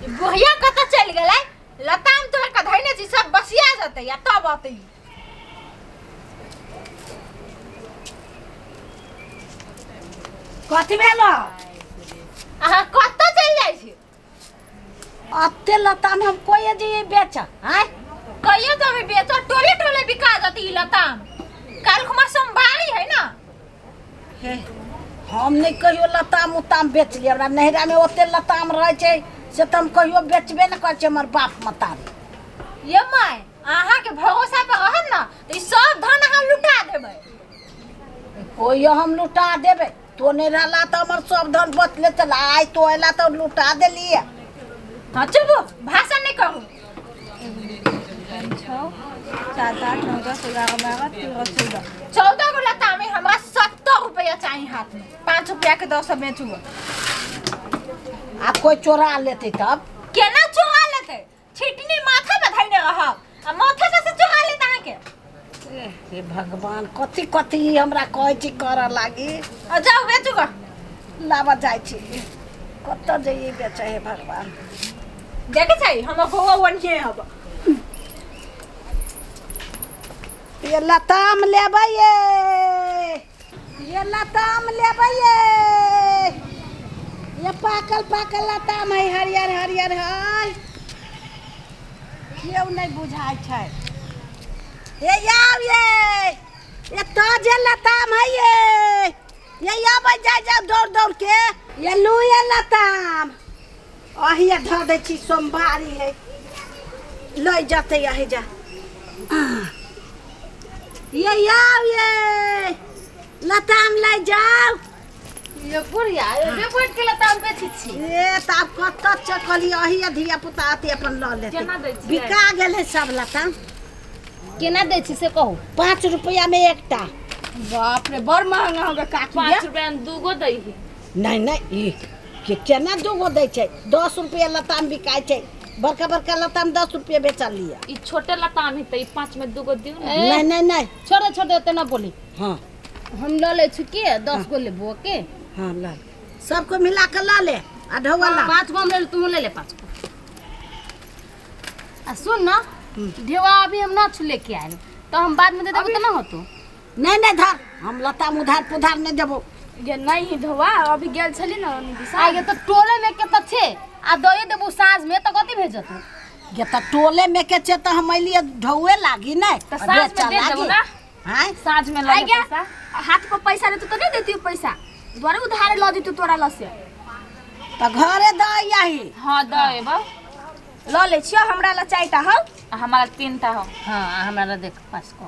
बुढ़िया कत चल गेलै लताम तोड़ के धइने छी सब बसिया जते या तब आते कथि भेलो आहा कत चल जाय छी अत्ते लताम हम कोई जी बेच हैं कहियो तो भी बेचो टोले टोले बिका जाती ई लताम काल खुमा संभारी है ना हे हम नहीं कहियो लताम उताम बेच लिए हमरा नहरा में ओते लताम रहे छे से तुम कहियो बेचबे न कर छे हमर बाप मतारी ये माय आहा के भरोसा पे रहब ना तो ई सब धन हम लुटा देबै कोइयो हम लुटा देबे तो नहीं रहला तो हमर सब धन बचले चला आई तो एला तो लुटा देलिए हां चुप भाषण नहीं करू 7 8 9 10 11 12 13 14 14 गो लताम में हमरा 70 रुपया चाहिए हाथ में 5 रुपया के 10 बेचू आप कोई चोरा लेते तब केना चोरा लेते छिटनी माथा पे धइने रहब आ माथा से चोरा लेता है के हे भगवान कथि कथि हमरा कहै छी कर लागी आ जाओ बेचू ग लावा जाय छी कत जइए बेचे हे भगवान देखे छै हम होवा वनिए हब ये लताम लेबै ये लताम लेबै ये पाकल पाकल लताम है हरियर हरियर है केओ नहीं बुझाय छै ये आव ये ताजे लताम है ये आबै जाय जाओ दौड़ दौड़ के ये लू ये लताम अहिया धर दै छी सोमवारी है लई जते यही जा ये लताम ले जाओ ये बुढ़िया ये बैठ के लताम बेची छी ए तब कत चकली अही धिया पुता आते अपन ल लेते केना दै छी बिका गेले सब लताम केना दै छी से कहू 5 रुपया में एकटा बाप रे बड़ महंगा होगा काकी 5 रुपया में दूगो दै ही नहीं नहीं ई के केना दूगो दै छै 10 रुपया लताम बिकाय छै बड़का बड़का लताम 10 रुपया बेचा लिया ई छोटे लताम है त ई 5 में दूगो दियो नहीं नहीं नहीं छोटे छोटे ओते ना बोली हां हम ल ले छी के 10 गो लेबो के हां ला सबको मिला के ला ले आ ढौला 5 गो हम ले तुम ले 5 गो आ सुन ना ढेवा अभी हम ना छुले के आए तो हम बाद में दे देबो त ना होतो नहीं नहीं धर हम लताम उधार पुधार नहीं देबो ये नहीं ढवा अभी गेल छली ना आगे तो टोले में के त छे आ दये देबो साँझ में तो कथि भेजत ये त टोले में के छे त हम लिए ढौए लागी नहीं तो साँझ में दे देबो ना हां साँझ में आ ले गया पैसा हाथ पर पैसा रहतो तो नहीं देती पैसा द्वारे उधार ल दी तोरा ल से त घरे द यही हां दे बा ल ले छियो हमरा ल चाइटा हो हमारा 3 टा हो हां हमरा ल देख 5 को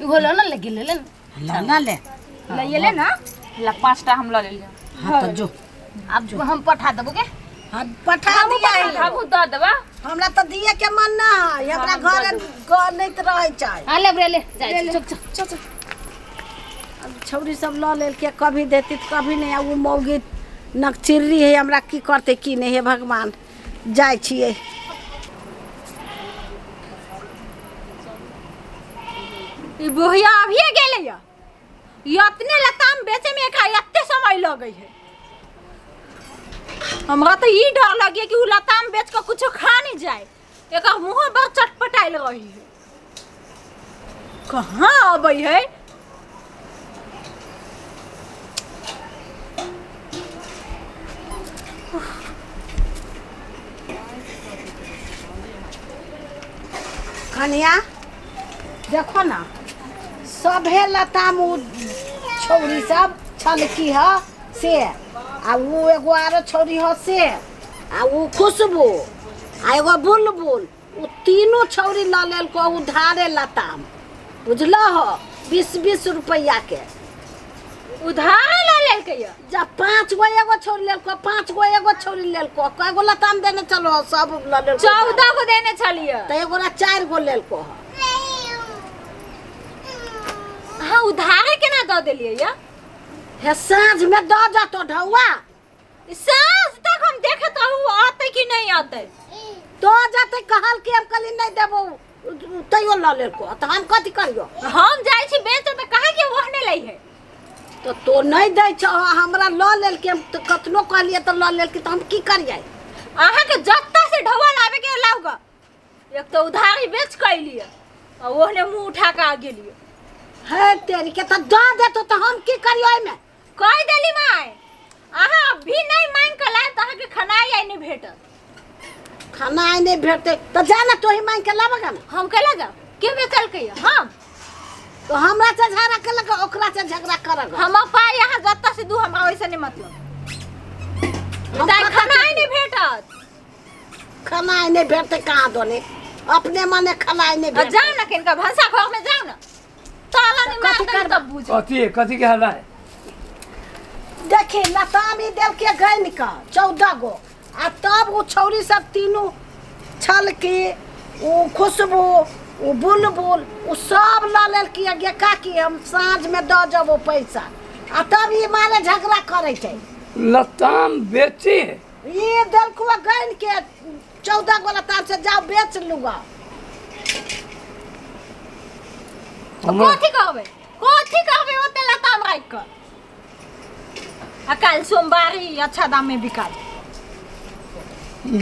इहो ल न लगे ले ले ना ले ले ये ले ना ला 5 टा हम ल ले लियो हां तो जो अब जो हम पठा देबो के हां पठा दिया हम द देबा हमरा त दिए के मन ना है हमरा घरे नहीं त रहे चाहे हां ले ले जाय चल चल चल अब छौरी सब ल लेल के कभी देती त कभी नहीं आ उ मौगी नकचिर्री है हमरा की करते की नहीं है भगवान जाय छिए ई बुढ़िया अभी गेले या इतने लताम बेचे में का इतने समय लगे है हमरा तो ई डर लगे कि उ लताम बेच के कुछ खा नहीं जाए एक मुंह बहुत चटपटाइल रही है कहाँ अबै है कन्या देखो ना सभे लताम उ छौरी सब छलकी ह से आ उ एगो आरो छौरी ह से आ उ खुशबू आ एगो बुलबुल उ तीनों छौरी ल लेल को उधारे लताम बुझलो हो 20-20 रुपया के उधार ला लेल के या जब 5 गो एगो छौरी लेल को 5 गो एगो छौरी लेल को कएगो लताम देने चलो सब ल लेल 14 गो देने छलिए त एगो 4 गो लेल को हाँ उधारे केना द देलिए या हे साँझ में द जातो ढौआ साँझ तक हम देखत हूँ आते कि नहीं आते तो जाते कहल के हम कली नहीं देबो तैयो ल लेल को त हम कथि करियो हम जाय छी बेच त कहे के ओहने लई है तो नहीं दै छ हमरा ल लेल के हम त कतनो कहलिए त ल लेल के त हम की करियै आहा के जत्ता एक तो उधारी बेच कैलिए और ओहने मुंह उठा के आ गेलिए। है तेरी के तो दे दे तो हम की करियो में कह देली माय अहाँ भी नहीं मांग के लाए तहाँ के खनाई आई नहीं भेटत। खाना आई नहीं भेटते तो जाना तो ही मांग के लाबगा ना। हम केला जा के बेचल के हम तो हमरा से झगड़ा करलक ओकरा से झगड़ा करग। हम पाए यहाँ जत्ता से दू हमरा वैसे नहीं मतलब ताई खनाई नहीं भेटत। खनाई नहीं भेटते कहाँ दोने अपने मने खनाई नहीं भेटते। जाओ ना किनका भंसा घर में जाओ ना ताला नहीं मार तब बुझ। कथी के हला है देखी लतामी देव के गन का 14 गो आ तब वो छौरी सब तीनों छल के वो खुशबू वो बुलबुल वो सब ला लेल किया गे का कि हम साँझ में द जबो पैसा आ तब ये मारे झगड़ा करे थे। लताम बेची ये दलकुआ गन के 14 गो लताम से जाओ बेच लूगा। कथी कहबे ओते लताम राख कर आ कल सोमवारी अच्छा दाम में बिकाल।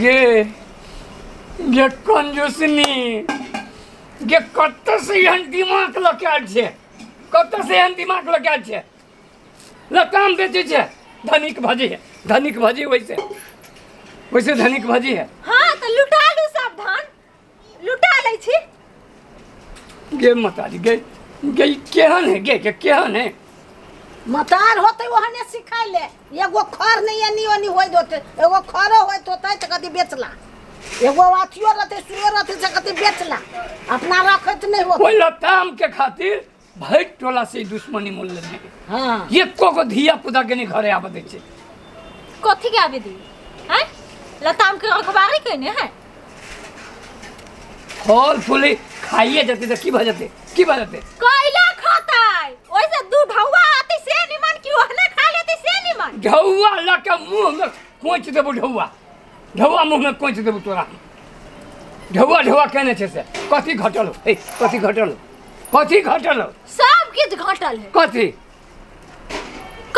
गे कंजूसनी गे कत से एहन दिमाग लगाल छे कत से एहन दिमाग लगाल छे लताम बेचे छे धनिक भजी वैसे धनिक भजी है। हाँ तो लुटा लू सब धन लुटा ले छी। गे मतारी गे केहन है गे केहन है मतार होते वहने सिखाई ले एगो खर नहीं है नहीं होई दोते एगो खरो होय तो त कदी बेचला एगो अथियो रहते सुयो रहते से कदी बेचला अपना रखत नहीं हो। कोई लताम के खातिर भाई टोला से दुश्मनी मोल लेने। हां ये को धिया पुता के नहीं घरे आबे छे कथी के आबे दी हैं लताम के रखबारी केने है फल फूले खाइए जाते तो की भजते कोइला खाताई ओइसे दू ढौवा आती से निमन की ओहने खा लेती से निमन ढौवा लके मुंह में कोच देबो ढौवा मुंह में कोच देबो तोरा ढौवा कहने छे से कथी घटल सब किछ घटल है कथी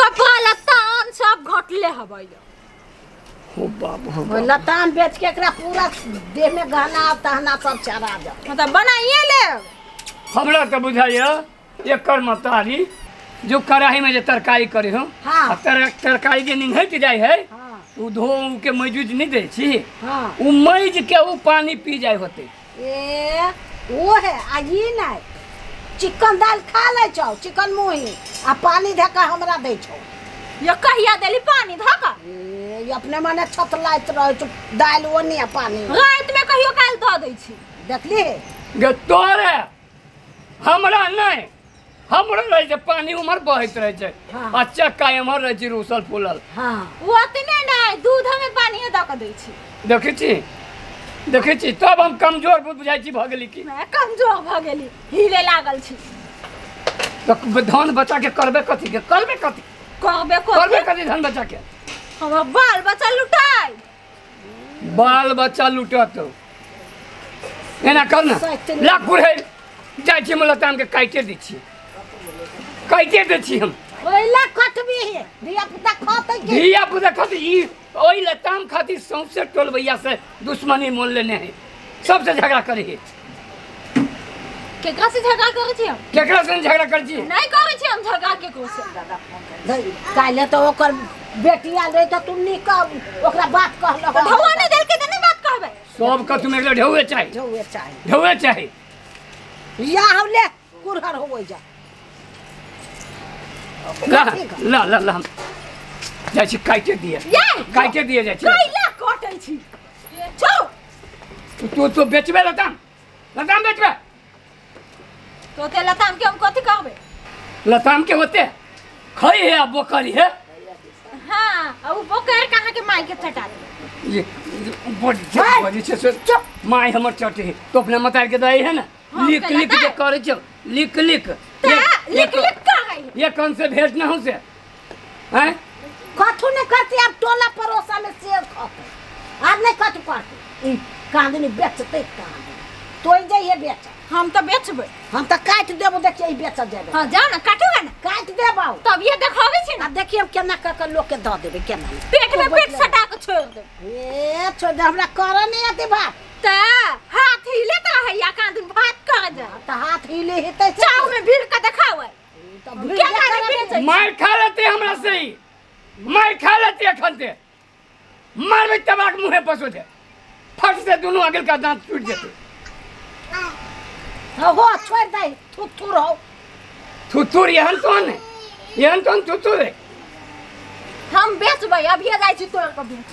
कपड़ा लतान सब घटले हबई। हो बाबू लताम बेच के एकरा पूरा देह में गहना तहना सब चढ़ा दे मतलब बनाइए ले। हमरा तो बुझाइए एकर मतारी जो कढ़ाई में जो तरकारी करे हो हाँ। तरकारी जे निंघट जाए है हां उ धो के मैजूज नहीं दे छी हां उ मैज के उ पानी पी जाए होते ए वो है आ ये नहीं चिकन दाल खा ले छौ चिकन मुही आ पानी धका हमरा दे छौ ये कहिया देली पानी धका ए अपने मने छत लाइत रह छौ दाल ओनी आ पानी रात में कहियो काल द दै छी देखली गे तोरे हमरा नहीं हमरा रहे छे पानी उमर बहत रहे छे हाँ। आ चक्का एमर रहे छे रूसल फूलल हां ओतने नहीं दूध में पानी द के दै छी देखे छी तब हम कमजोर बुझाई छी भगली की मैं कमजोर भ गेली हिले लागल छी तो धन बचा के करबे कथी करबे कथी धन बचा के हमर बाल बच्चा लुटाई बाल बच्चा लुटत एना कर ना लाख पुरे जाय छी लताम के काटे दै छी हम ओइला कटबी है धिया पुता खाते ई ओइ लताम खातिर सौंसे टोलबैया से दुश्मनी मोल लेने है सबसे झगड़ा करे है केकरा से झगड़ा करे छी हम केकरा से झगड़ा कर छी नहीं करे छी हम झगड़ा के को से काले तो ओकर बेटिया रे त तुम नी का ओकरा बात कहलो ढौवा ने देल के नहीं बात कहबे सब का तुम एकला ढौवे चाहे या हवले कुरहर होई जा ला हम जाय छी काटे दिए जाय छी कैला कटै छी छौ तू बेचबे लताम बेचबे तो ते लताम के हम कथी कहबे लताम के होते खई है अब बकरी है हां अब बकर कहां के माई के चटा दे ये बड़ी छे माई हमर चटे है तो अपने मतार के दई है ना लिख के करे छो लिख लिख कर ये कौन से भेज ना हो से हैं कथु ने करती अब टोला परोसा में सेब खाते आज नहीं कथु पाते ई कांदनी बेचते कांदनी तोई जाइए बेच हम तो बेचबे हम तो काट देबो देखिए ई बेच देबे हां जाओ ना काटूगा ना काट देबो तब ये देखावे छी ना अब देखिए हम केना क लोग के द देबे केना पेट में पेट सटा के छोड़ दे ए छोड़ दे हमरा कर नहीं आती बात त हाथ हिले त है या कान दिन भात कर जा त हाथ हिले हेतै चाव में भीड़ का दिखावे क्या करे बेचे मार खा लेते हमरा से ही मार खा लेते अखनते मारबे तबाक मुंहे पसो दे फट से दोनों अगल का दांत टूट जेते हो छोड़ दे थुथुर हो थुथुर यहन तो थुथुर है हम बेचबै अभी जाय छी तोरा के बेच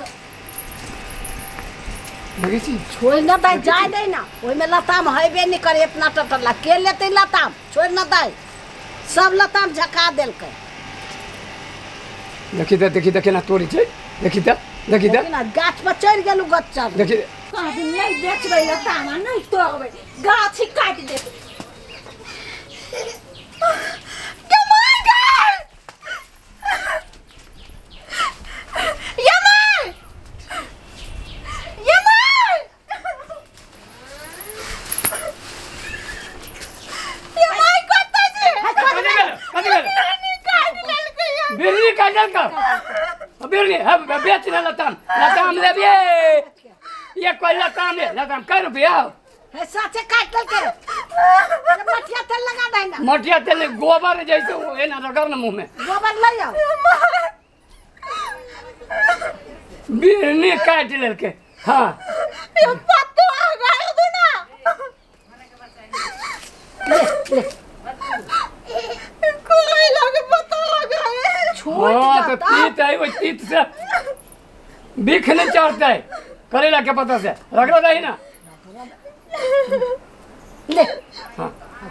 लगे छी छोड़ न दे जाय दे ना ओइ में लताम हेबे नहीं करे इतना टटला के लेते लताम छोड़ न दे सब लताम झका देलकै देखी ना तोड़ी छै देखी ना गाछ पर चढ़ गेलु गच्चा देखी कह दिन नहीं बेचबै लताम नहीं तोड़बै गाछ काट दे के मार गए बिरनी का बिरनी बेच लताम लेबिए ये कोई लताम कर रुपया है साचे काट के मटिया तेल लगा देना मटिया तेल गोबर जैसे है ना रगड़ ना मुंह में गोबर ले आओ बिरनी काट लेके हाँ ये पत्तो आ गए दो ना ले कोई लगे पत्तो आ गए छोड़ हाँ तो जाता तीत है वो तीत से बिख नहीं चढ़ता है करेला के पता से रगड़ा रही ना ले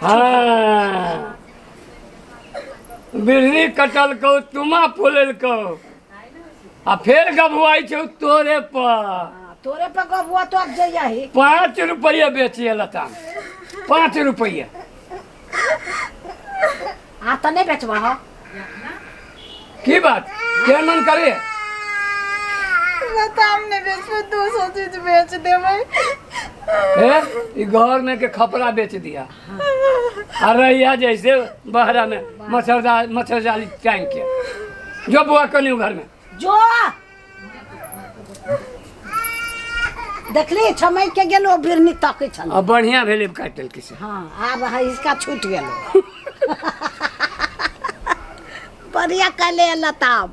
हाँ बिरनी कटल को तुमा फूलल को आ फिर गबुआई छौ तोरे पर तोरे पे गबुआ तो अब जइया ही 5 रुपये बेचिए लताम 5 रुपये आ तो नहीं बेचवा हो की बात क्या मन करे लताम ने बेच 200 चीज बेच देबै है ई घर में के खपरा बेच दिया अरे या जैसे बहरा में मच्छर जाली टांग के जो बुआ कनी घर में जो देखली छमई के गेलो बिरनी तकै छन अब बढ़िया भेले काटल किसे हां आब है इसका छूट गेलो बढ़िया कले लताम